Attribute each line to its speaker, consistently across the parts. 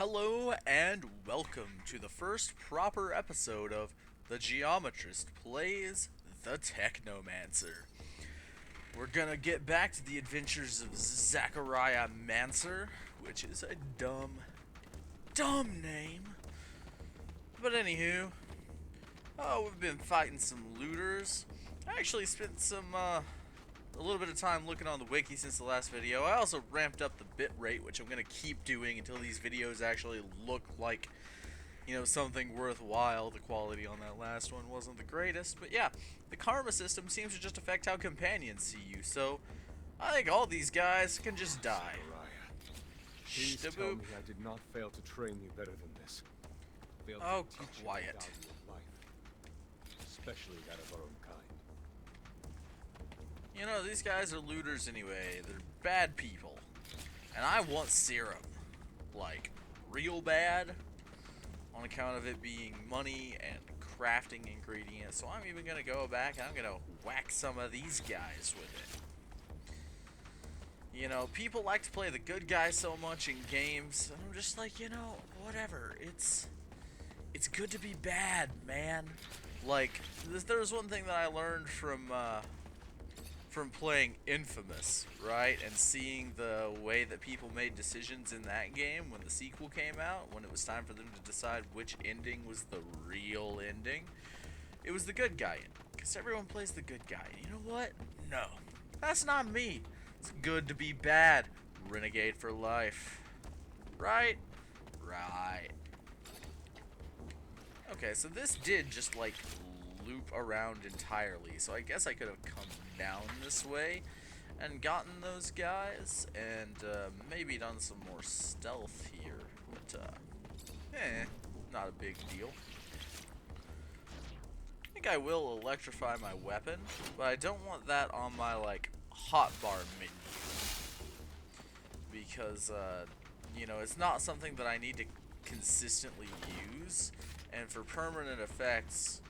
Speaker 1: Hello and welcome to the first proper episode of The Geometrist Plays the Technomancer. We're gonna get back to the adventures of Zachariah Mancer, which is a dumb name. But anywho, we've been fighting some looters. I actually spent a little bit of time looking on the wiki since the last video. I also ramped up the bit rate, which I'm going to keep doing until these videos actually look like, something worthwhile. The quality on that last one wasn't the greatest, but yeah, the karma system seems to just affect how companions see you, so I think all these guys can just die.
Speaker 2: Please tell me I did not fail to train you better than this.
Speaker 1: Oh, quiet.
Speaker 2: The value of life, especially that of our own kind.
Speaker 1: You know, these guys are looters anyway. They're bad people. And I want serum. Like, real bad. On account of it being money and crafting ingredients. So I'm even going to go back and I'm going to whack some of these guys with it. You know, people like to play the good guy so much in games. And I'm just like, whatever. It's good to be bad, man. Like, there was one thing that I learned from playing Infamous, right? And seeing the way that people made decisions in that game when the sequel came out, when it was time for them to decide which ending was the real ending. It was the good guy ending, because everyone plays the good guy. And you know what? No. That's not me. It's good to be bad. Renegade for life. Right? Right. Okay, so this did just, like, loop around entirely, so I guess I could have come down this way and gotten those guys and maybe done some more stealth here, but not a big deal. I think I will electrify my weapon, but I don't want that on my like hotbar menu because it's not something that I need to consistently use, and for permanent effects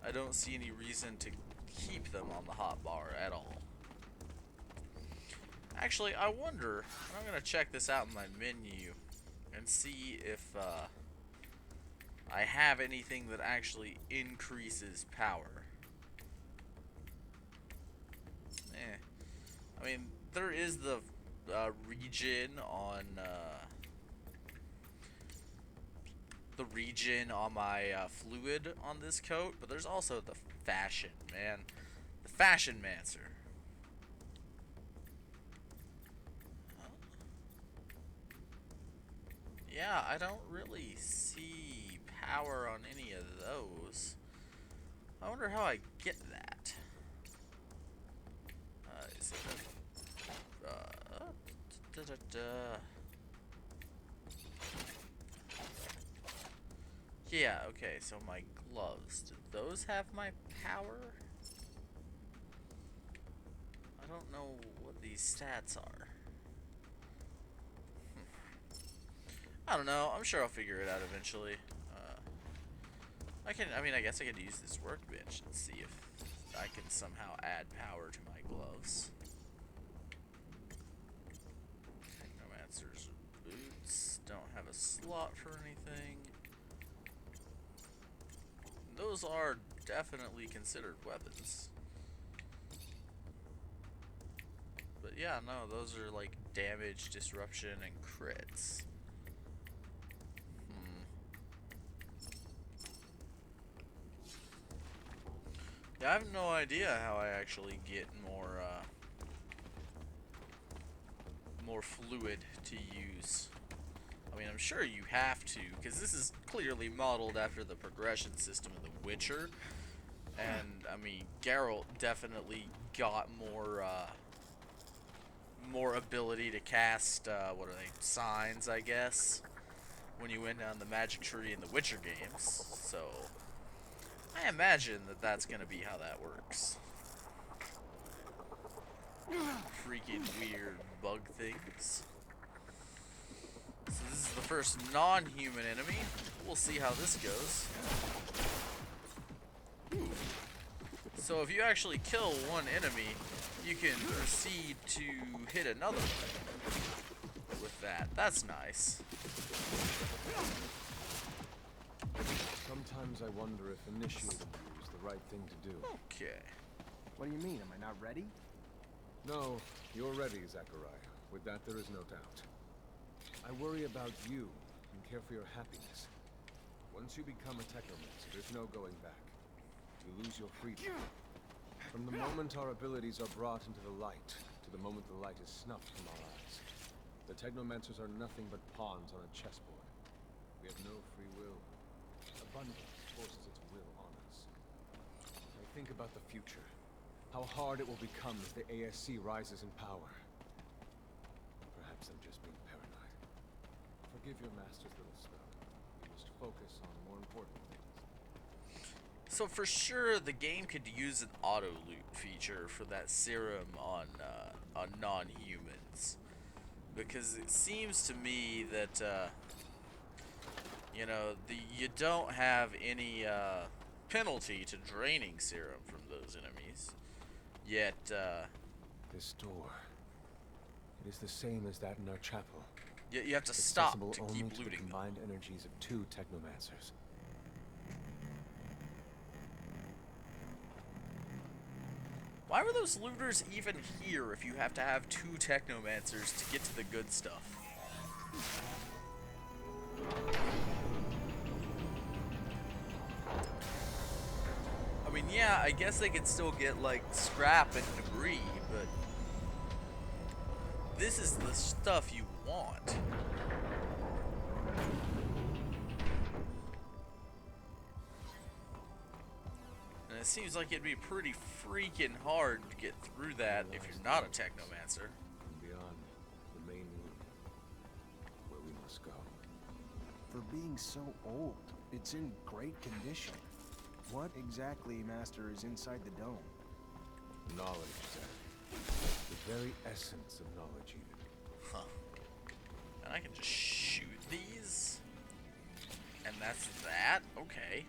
Speaker 1: I don't see any reason to keep them on the hotbar at all. Actually, I wonder, and I'm going to check this out in my menu and see if I have anything that actually increases power. I mean, there is the regen on my fluid on this coat, but there's also the fashion, man. The Fashion Mancer. Yeah, I don't really see power on any of those. I wonder how I get that. Is it a... Yeah, okay, so my gloves, do those have my power? I don't know what these stats are. I don't know, I'm sure I'll figure it out eventually. I guess I could use this workbench and see if I can somehow add power to my gloves. Technomancer's boots don't have a slot for anything. Those are definitely considered weapons. But yeah, no, those are like damage, disruption, and crits. Yeah, I have no idea how I actually get more fluid to use. I mean, I'm sure you have to, because this is clearly modeled after the progression system of The Witcher. And, I mean, Geralt definitely got more ability to cast, signs, I guess, when you went down the magic tree in the Witcher games. So, I imagine that that's going to be how that works. Freaking weird bug things. So this is the first non-human enemy. We'll see how this goes. Ooh. So if you actually kill one enemy, you can proceed to hit another one with that. That's nice.
Speaker 2: Sometimes I wonder if initiating you is the right thing to do.
Speaker 1: Okay.
Speaker 3: What do you mean? Am I not ready?
Speaker 2: No, you're ready, Zachariah. With that, there is no doubt. I worry about you and care for your happiness. Once you become a Technomancer, there's no going back. You lose your freedom. From the moment our abilities are brought into the light, to the moment the light is snuffed from our eyes, the Technomancers are nothing but pawns on a chessboard. We have no free will. Abundance forces its will on us. I think about the future. How hard it will become as the ASC rises in power. Perhaps I'm just being paranoid. Forgive your master's little spell. You must focus on more important things.
Speaker 1: So for sure, the game could use an auto loot feature for that serum on non-humans, because it seems to me that you know, you don't have any penalty to draining serum from those enemies. Yet
Speaker 2: This door. It is the same as that in our chapel.
Speaker 1: you have to stop
Speaker 2: Accessible
Speaker 1: to
Speaker 2: only
Speaker 1: keep
Speaker 2: to the
Speaker 1: looting them.
Speaker 2: combined energies of 2 Technomancers.
Speaker 1: Why were those looters even here if you have to have 2 Technomancers to get to the good stuff? I mean, yeah, I guess they could still get, like, scrap and debris, but this is the stuff you want. And it seems like it'd be pretty freaking hard to get through that if you're not a Technomancer.
Speaker 2: And beyond the main room, where we must go.
Speaker 3: For being so old, it's in great condition. What exactly, Master, is inside the dome?
Speaker 2: Knowledge, Zach. The very essence of knowledge, even.
Speaker 1: Huh. And I can just shoot these? And that's that? Okay.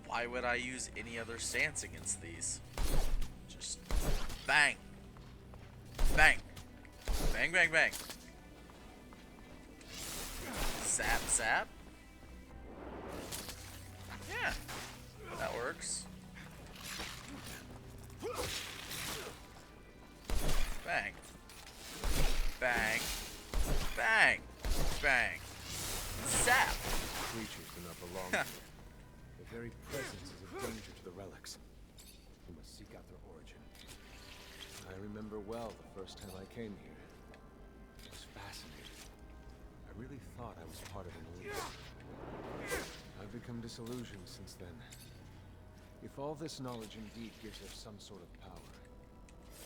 Speaker 1: Why would I use any other stance against these? Just bang. Bang. Bang, bang, bang. Zap, zap. Yeah. That works. Bang. Bang. Bang. Bang. Zap.
Speaker 2: Creatures do not belong here. Their very presence is a danger to the relics. We must seek out their origin. I remember well the first time I came here. It was fascinating. I really thought I was part of an elite. I've become disillusioned since then. If all this knowledge indeed gives us some sort of power,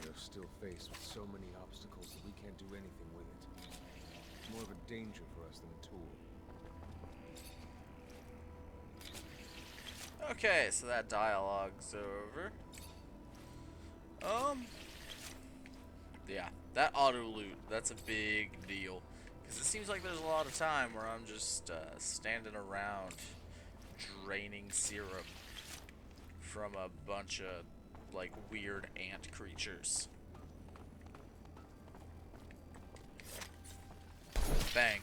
Speaker 2: we are still faced with so many obstacles that we can't do anything with it. It's more of a danger for us than a tool.
Speaker 1: Okay, so that dialogue's over. Yeah, that auto loot, that's a big deal. Because it seems like there's a lot of time where I'm just standing around draining serum from a bunch of, like, weird ant creatures. Bang.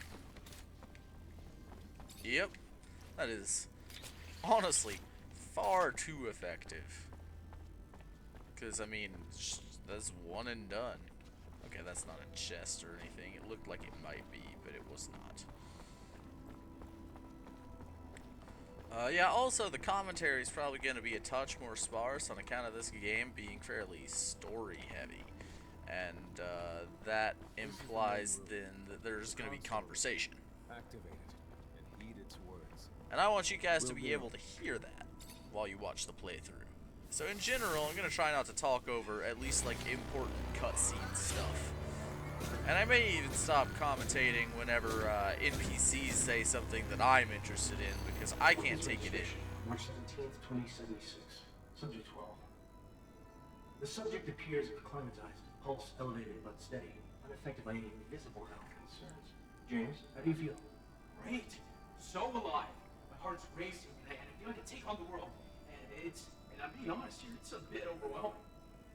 Speaker 1: Yep, that is honestly far too effective. Because, I mean, that's one and done. Okay, that's not a chest or anything. It looked like it might be, but it was not. Yeah, also, the commentary is probably going to be a touch more sparse on account of this game being fairly story-heavy. And that implies then that there's going to be conversation.
Speaker 2: Activate it and heed its words.
Speaker 1: And I want you guys to be able to hear that while you watch the playthrough. So in general, I'm going to try not to talk over at least like important cutscene stuff. And I may even stop commentating whenever NPCs say something that I'm interested in, because I can't take it in.
Speaker 4: March 17th, 2076. Subject 12. The subject appears acclimatized, pulse elevated but steady, unaffected by any visible health concerns. James, how do you feel?
Speaker 5: Great. So alive. My heart's racing, and I feel like I can take on the world. And I'm being honest here, it's a bit overwhelming.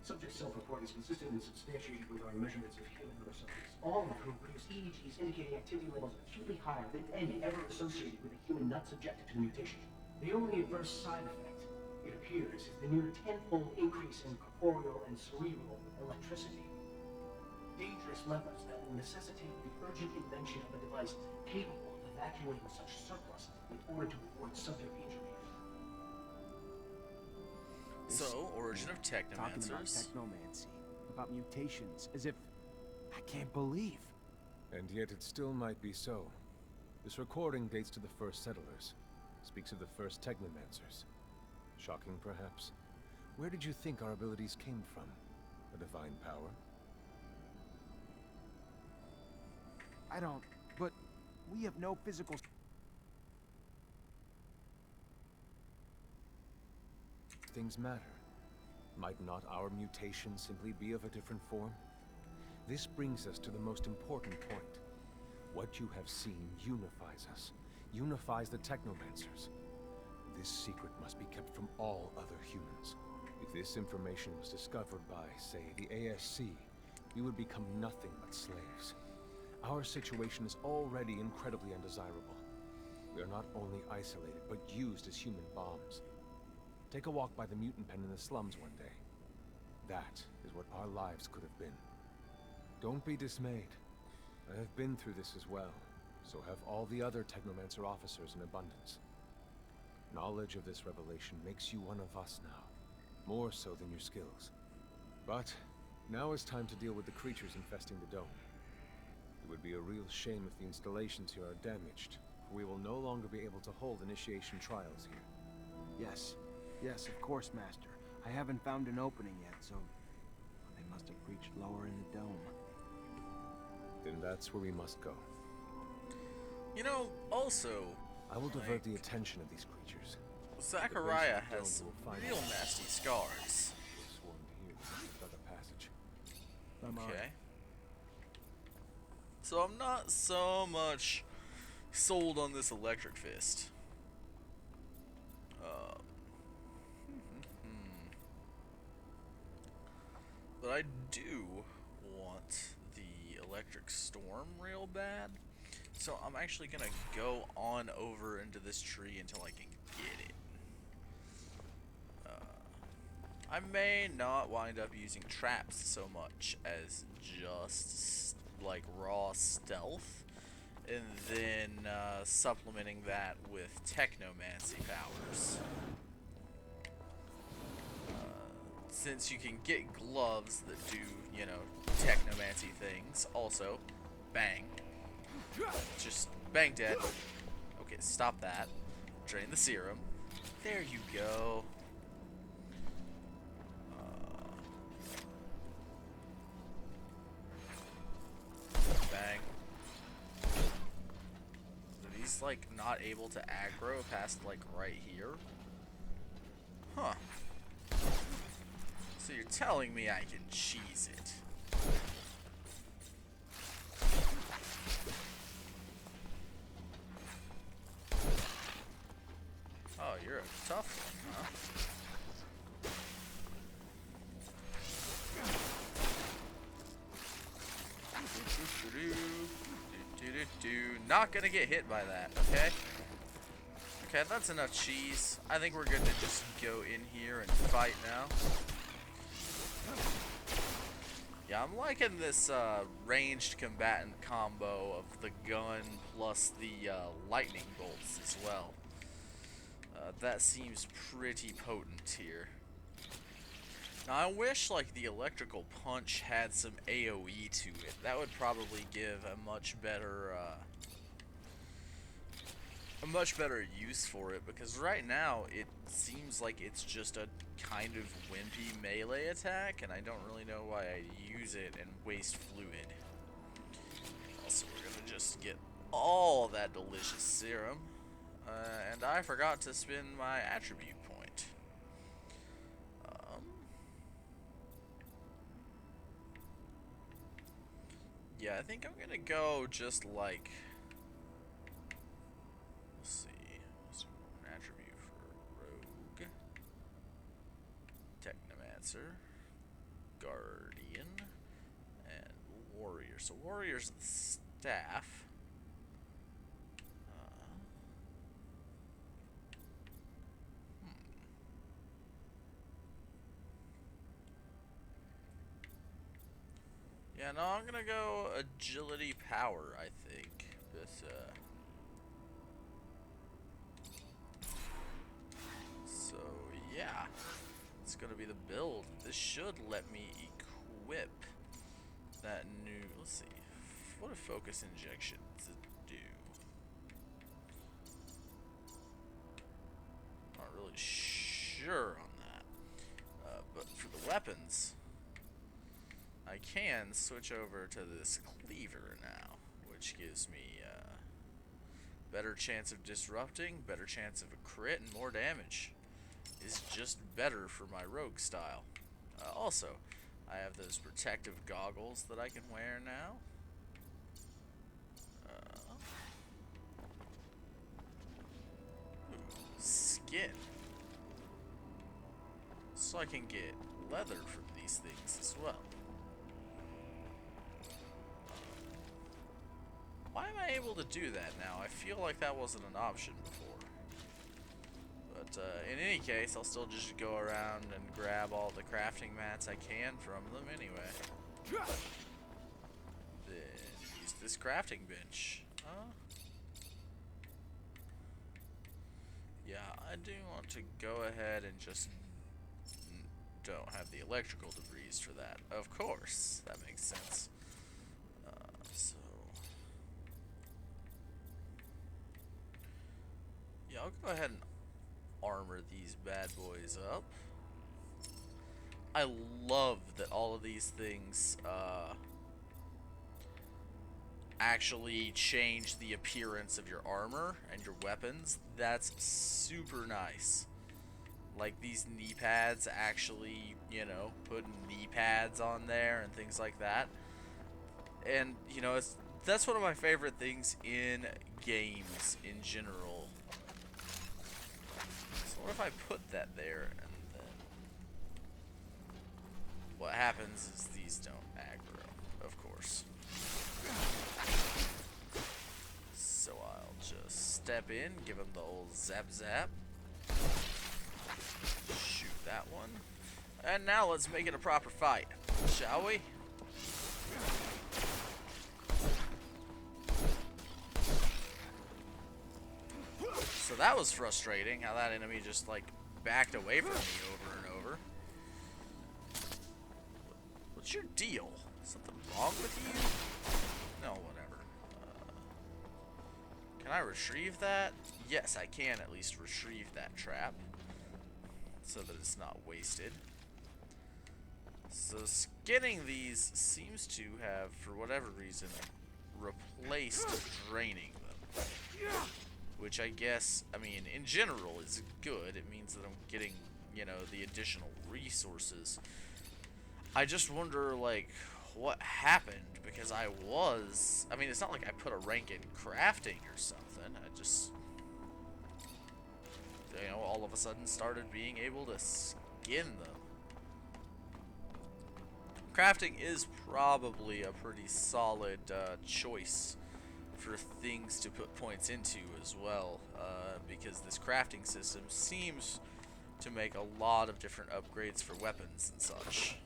Speaker 4: Subject's self-report is consistent and substantiated with our measurements of human liver subjects, all of whom produce EEGs indicating activity levels acutely higher than any ever associated with a human not subjected to the mutation. The only adverse side effect, it appears, is the near tenfold increase in corporeal and cerebral electricity. Dangerous levels that will necessitate the urgent invention of a device capable of evacuating such surplus in order to avoid subject injury.
Speaker 1: So, origin of
Speaker 3: Talking about
Speaker 1: Technomancers.
Speaker 3: technomancy, about mutations, as if I can't believe.
Speaker 2: And yet it still might be so. This recording dates to the first settlers. Speaks of the first Technomancers. Shocking, perhaps. Where did you think our abilities came from? A divine power?
Speaker 3: I don't. But we have no physical.
Speaker 2: Things matter. Might not our mutation simply be of a different form? This brings us to the most important point. What you have seen unifies us. Unifies the Technomancers. This secret must be kept from all other humans. If this information was discovered by, say, the ASC, we would become nothing but slaves. Our situation is already incredibly undesirable. We are not only isolated, but used as human bombs. Take a walk by the mutant pen in the slums one day. That is what our lives could have been. Don't be dismayed. I have been through this as well, so have all the other Technomancer officers in abundance. Knowledge of this revelation makes you one of us now, more so than your skills. But now is time to deal with the creatures infesting the dome. It would be a real shame if the installations here are damaged, for we will no longer be able to hold initiation trials here.
Speaker 3: Yes. Yes, of course, Master. I haven't found an opening yet, so they must have breached lower in the dome.
Speaker 2: Then that's where we must go.
Speaker 1: You know, also,
Speaker 2: I will divert the attention of these creatures.
Speaker 1: Zachariah
Speaker 2: The
Speaker 1: has some
Speaker 2: dome will find
Speaker 1: real
Speaker 2: us.
Speaker 1: nasty scars.
Speaker 2: We're sworn to hear the other passage.
Speaker 3: I'm on.
Speaker 1: Okay. So I'm not so much sold on this electric fist. But I do want the electric storm real bad. So I'm actually gonna go on over into this tree until I can get it. I may not wind up using traps so much as just like raw stealth, and then supplementing that with technomancy powers. Since you can get gloves that do, you know, technomancy things, also, bang. Just bang dead. Okay, stop that. Drain the serum. There you go. Bang. Are these, like, not able to aggro past, like, right here? Huh. So you're telling me I can cheese it? Oh, you're a tough one, huh? Not gonna get hit by that, okay? Okay, that's enough cheese. I think we're good to just go in here and fight now. Yeah, I'm liking this ranged combatant combo of the gun plus the lightning bolts as well. That seems pretty potent here. Now I wish like the electrical punch had some AoE to it. That would probably give a much better use for it, because right now it seems like it's just a kind of wimpy melee attack, and I don't really know why I use it and waste fluid. Also, we're gonna just get all that delicious serum, and I forgot to spend my attribute point. Yeah, I think I'm gonna go just like, let's see, what's an attribute for Rogue? Technomancer. So warrior's the staff. Yeah, no, I'm gonna go agility power, I think. So, yeah. It's gonna be the build. This should let me equip that new... Let's see. What a focus injection does it do? Not really sure on that. But for the weapons... I can switch over to this cleaver now, which gives me better chance of disrupting, better chance of a crit, and more damage. Is just better for my rogue style. Also, I have those protective goggles that I can wear now. Skin. So I can get leather from these things as well. Why am I able to do that now? I feel like that wasn't an option before. But in any case, I'll still just go around and grab all the crafting mats I can from them anyway. Then use this crafting bench. Yeah, I do want to go ahead and just don't have the electrical debris for that. Of course, that makes sense. So... yeah, I'll go ahead and armor these bad boys up. I love that all of these things actually change the appearance of your armor and your weapons. That's super nice. Like these knee pads actually, you know, put knee pads on there and things like that. And, you know, that's one of my favorite things in games in general. So what if I put that there and then what happens is these don't aggro, of course. So I'll just step in, give him the old zap zap. Shoot that one. And now let's make it a proper fight, shall we? So that was frustrating, how that enemy just like backed away from me over and over. What's your deal? Something wrong with you? No, whatever. Can I retrieve that? Yes, I can at least retrieve that trap, so that it's not wasted. So skinning these seems to have, for whatever reason, replaced draining them. Which I guess, I mean, in general is good. It means that I'm getting, you know, the additional resources. I just wonder, like, what happened, because I mean, it's not like I put a rank in crafting or something. I just, you know, all of a sudden started being able to skin them. Crafting is probably a pretty solid choice for things to put points into as well, because this crafting system seems to make a lot of different upgrades for weapons and such.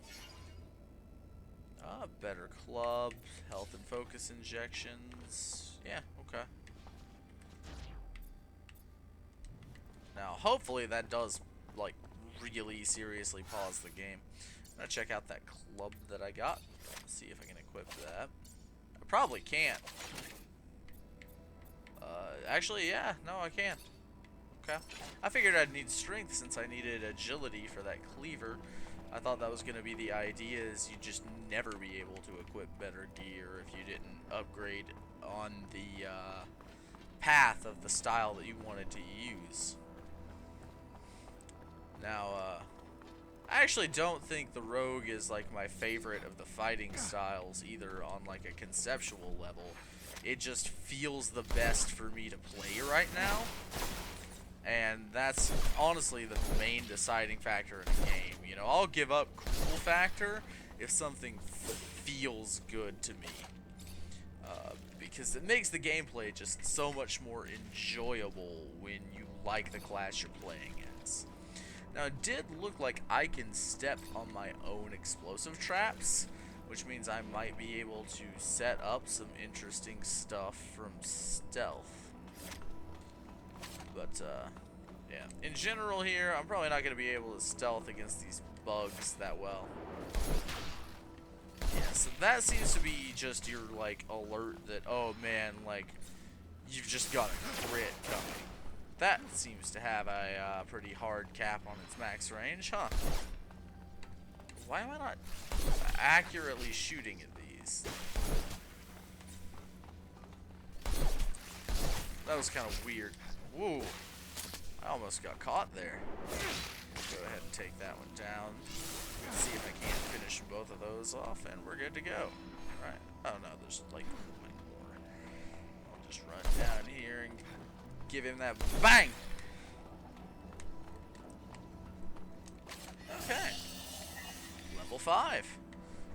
Speaker 1: Better club, health and focus injections. Yeah, okay. Now, hopefully that does, like, really seriously pause the game. I'm gonna check out that club that I got. See if I can equip that. I probably can't. Actually, yeah, no, I can. Okay. I figured I'd need strength since I needed agility for that cleaver. I thought that was going to be the idea, is you'd just never be able to equip better gear if you didn't upgrade on the path of the style that you wanted to use. Now, I actually don't think the rogue is like my favorite of the fighting styles either on like a conceptual level. It just feels the best for me to play right now. And that's honestly the main deciding factor in a game. You know, I'll give up cool factor if something feels good to me. because it makes the gameplay just so much more enjoyable when you like the class you're playing as. Now, it did look like I can step on my own explosive traps, which means I might be able to set up some interesting stuff from stealth. But, yeah. In general here, I'm probably not going to be able to stealth against these bugs that well. Yeah, so that seems to be just your, like, alert that, oh man, like, you've just got a crit coming. That seems to have a pretty hard cap on its max range, huh? Why am I not accurately shooting at these? That was kind of weird. Whoa. I almost got caught there. Go ahead and take that one down. See if I can't finish both of those off, and we're good to go. Alright. Oh no, there's like one more. I'll just run down here and give him that bang! Okay. Level 5.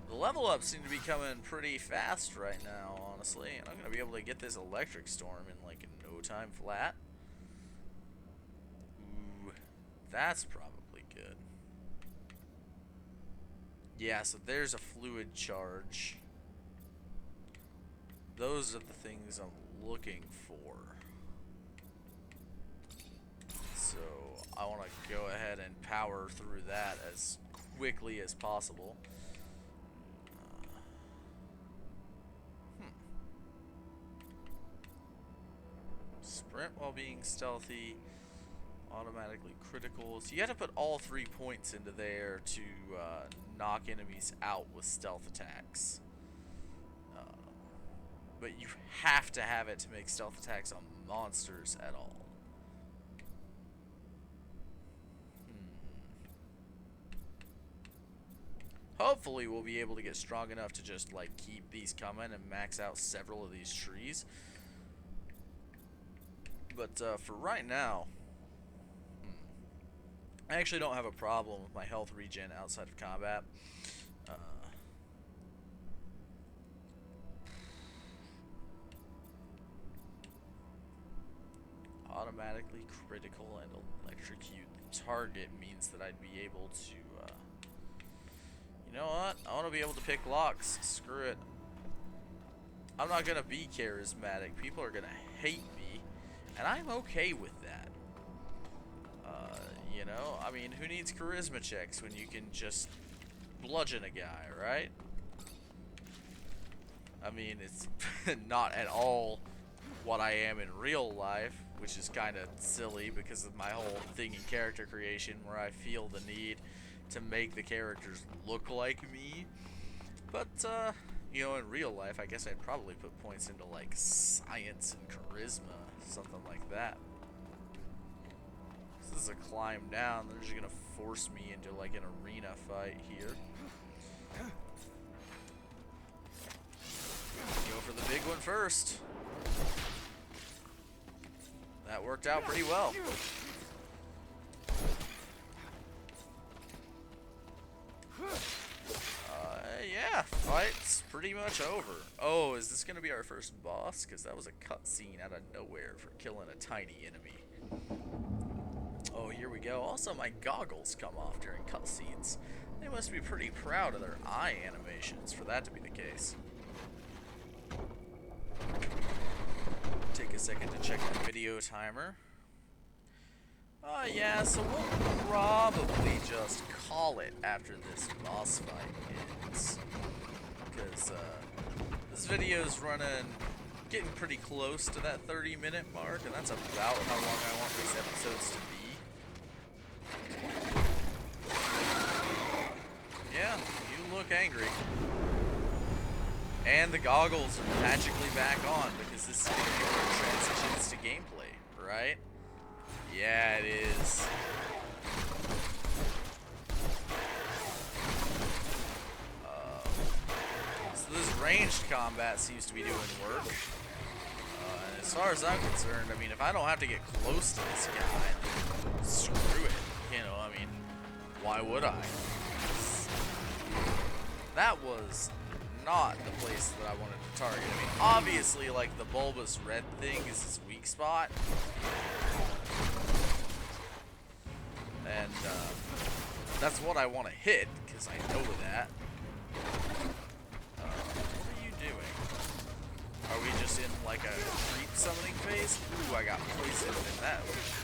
Speaker 1: The level ups seem to be coming pretty fast right now, honestly, and I'm going to be able to get this electric storm in like no time flat. Ooh, that's probably good. Yeah, so there's a fluid charge. Those are the things I'm looking for. So I want to go ahead and power through that as quickly as possible. Sprint while being stealthy, automatically critical. So you have to put all 3 points into there to knock enemies out with stealth attacks. But you have to have it to make stealth attacks on monsters at all. Hopefully we'll be able to get strong enough to just like keep these coming and max out several of these trees. But for right now, I actually don't have a problem with my health regen outside of combat. Automatically critical and electrocute the target means that I'd be able to you know what? I want to be able to pick locks. Screw it. I'm not going to be charismatic. People are going to hate me. And I'm okay with that. You know? I mean, who needs charisma checks when you can just bludgeon a guy, right? I mean, it's not at all what I am in real life, which is kind of silly because of my whole thing in character creation where I feel the need to make the characters look like me. But, you know, in real life, I guess I'd probably put points into, like, science and charisma, something like that. This is a climb down. They're just gonna force me into, like, an arena fight here. Go for the big one first. That worked out pretty well. Yeah, fight's pretty much over. Oh, is this gonna be our first boss? Because that was a cutscene out of nowhere for killing a tiny enemy. Oh, here we go. Also, my goggles come off during cutscenes. They must be pretty proud of their eye animations for that to be the case. Take a second to check the video timer. Yeah, so we'll probably just call it after this boss fight ends. Because, this video's getting pretty close to that 30-minute mark, and that's about how long I want these episodes to be. Yeah, you look angry. And the goggles are magically back on, because this is going to be where it transitions to gameplay, right? Yeah, it is. So this ranged combat seems to be doing work. And as far as I'm concerned, I mean, if I don't have to get close to this guy, screw it. You know, I mean, why would I? That was not the place that I wanted to target. I mean, obviously, like, the bulbous red thing is his weak spot. And, that's what I want to hit, because I know that. What are you doing? Are we just in, like, a creep summoning phase? Ooh, I got poisoned in that.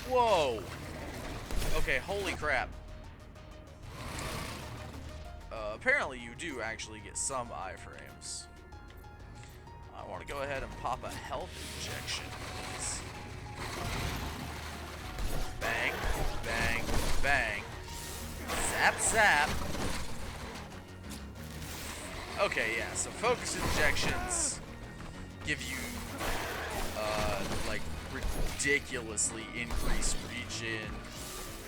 Speaker 1: Whoa! Okay, holy crap. Apparently you do actually get some iframes. I want to go ahead and pop a health injection, please. Bang, bang, bang. Zap, zap. Okay, yeah, so focus injections give you, like, ridiculously increased regen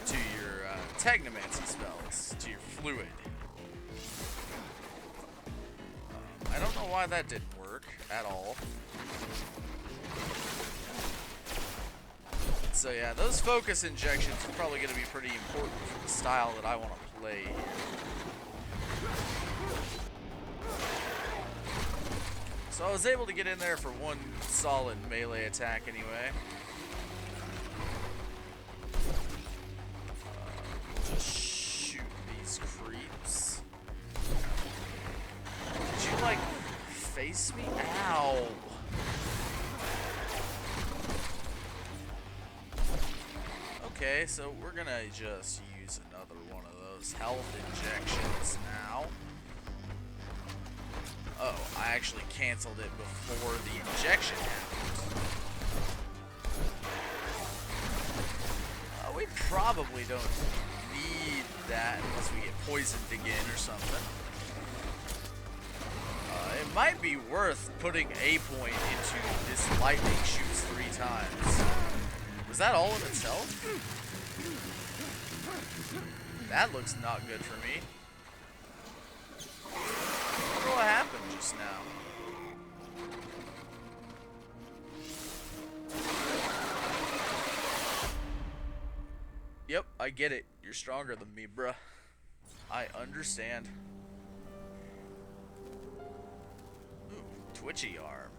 Speaker 1: to your, Technomancer spells, to your fluid. I don't know why that didn't work at all. So yeah, those focus injections are probably going to be pretty important for the style that I want to play here. So I was able to get in there for one solid melee attack anyway. Just shoot these creeps. Did you, like, face me? Ow! Okay, so we're gonna just use another one of those health injections now. Oh, I actually canceled it before the injection happened. We probably don't need that unless we get poisoned again or something. It might be worth putting a point into this lightning shoots 3 times. Was that all in itself? That looks not good for me. I wonder what happened just now. Yep, I get it. You're stronger than me, bruh. I understand. Ooh, twitchy arm.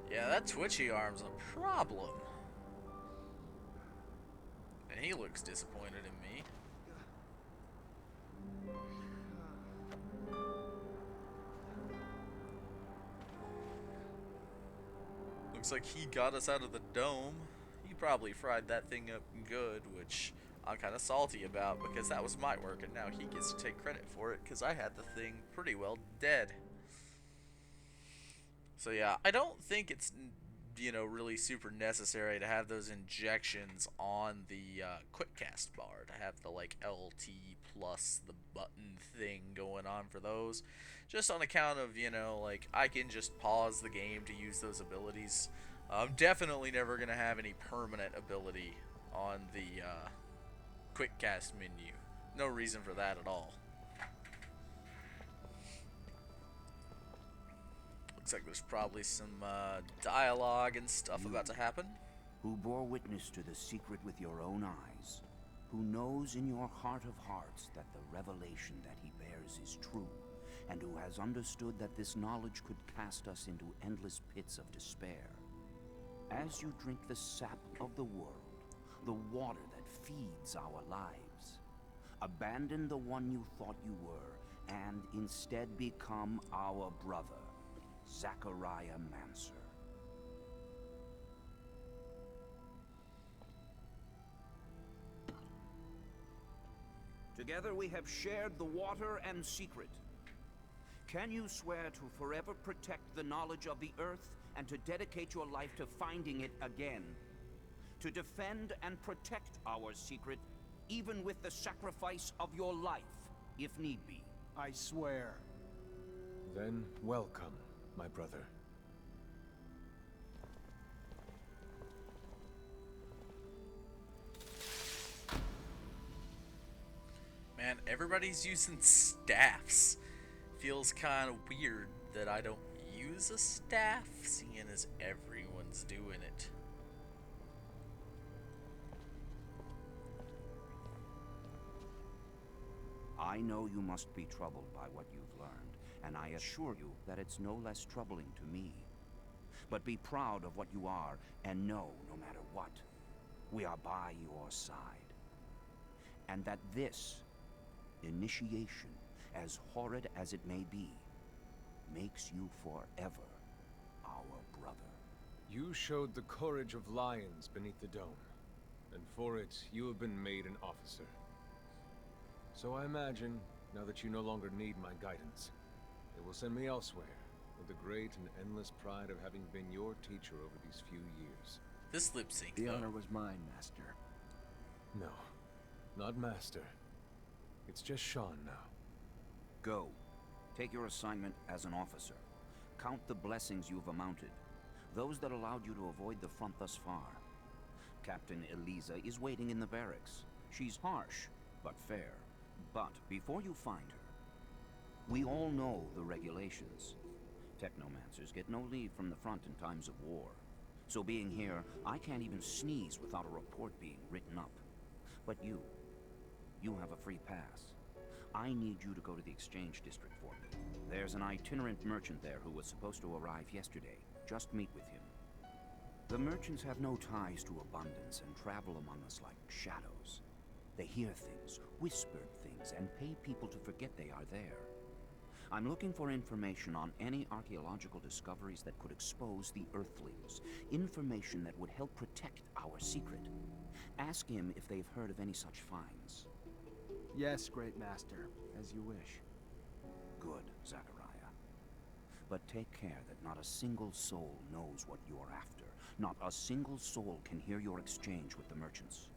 Speaker 1: Yeah, that twitchy arm's a problem. And he looks disappointed in me. Looks like he got us out of the dome. He probably fried that thing up good, which I'm kind of salty about because that was my work and now he gets to take credit for it because I had the thing pretty well dead. So yeah, I don't think it's, you know, really super necessary to have those injections on the quick cast bar, to have the like LT plus the button thing going on for those, just on account of, you know, like I can just pause the game to use those abilities. I'm definitely never gonna have any permanent ability on the quick cast menu. No reason for that at all. Looks like there's probably some dialogue and stuff about to happen.
Speaker 6: Who bore witness to the secret with your own eyes, who knows in your heart of hearts that the revelation that he bears is true, and who has understood that this knowledge could cast us into endless pits of despair. As you drink the sap of the world, the water that feeds our lives, abandon the one you thought you were, and instead become our brother, Zachariah Mancer. Together we have shared the water and secret. Can you swear to forever protect the knowledge of the earth and to dedicate your life to finding it again? To defend and protect our secret, even with the sacrifice of your life, if need be.
Speaker 3: I swear.
Speaker 2: Then welcome, my brother.
Speaker 1: Man, everybody's using staffs. Feels kind of weird that I don't use a staff, seeing as everyone's doing it.
Speaker 6: I know you must be troubled by what you've learned, and I assure you that it's no less troubling to me. But be proud of what you are, and know, no matter what, we are by your side. And that this initiation, as horrid as it may be, makes you forever our brother.
Speaker 2: You showed the courage of lions beneath the dome, and for it, you have been made an officer. So I imagine, now that you no longer need my guidance, it will send me elsewhere, with the great and endless pride of having been your teacher over these few years.
Speaker 1: This lip sync,
Speaker 3: The
Speaker 1: though.
Speaker 3: honor was mine, Master.
Speaker 2: No, not Master. It's just Sean now.
Speaker 6: Go. Take your assignment as an officer. Count the blessings you've amounted, those that allowed you to avoid the front thus far. Captain Eliza is waiting in the barracks. She's harsh, but fair. But before you find her, we all know the regulations. Technomancers get no leave from the front in times of war. So being here, I can't even sneeze without a report being written up. But you have a free pass. I need you to go to the exchange district for me. There's an itinerant merchant there who was supposed to arrive yesterday. Just meet with him. The merchants have no ties to abundance and travel among us like shadows. They hear things, whispered things, and pay people to forget they are there. I'm looking for information on any archaeological discoveries that could expose the Earthlings. Information that would help protect our secret. Ask him if they've heard of any such finds.
Speaker 3: Yes, Great Master, as you wish.
Speaker 6: Good, Zachariah. But take care that not a single soul knows what you're after. Not a single soul can hear your exchange with the merchants.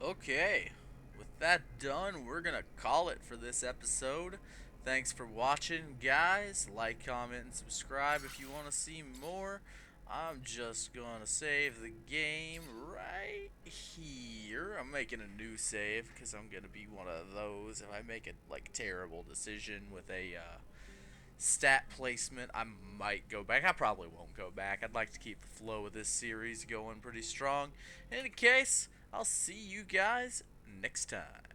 Speaker 1: Okay, with that done, we're gonna call it for this episode. Thanks for watching, guys. Like, comment, and subscribe if you want to see more. I'm just gonna save the game right here. I'm making a new save because I'm gonna be one of those. If I make a terrible decision with a stat placement, I might go back. I probably won't go back. I'd like to keep the flow of this series going pretty strong. In any case, I'll see you guys next time.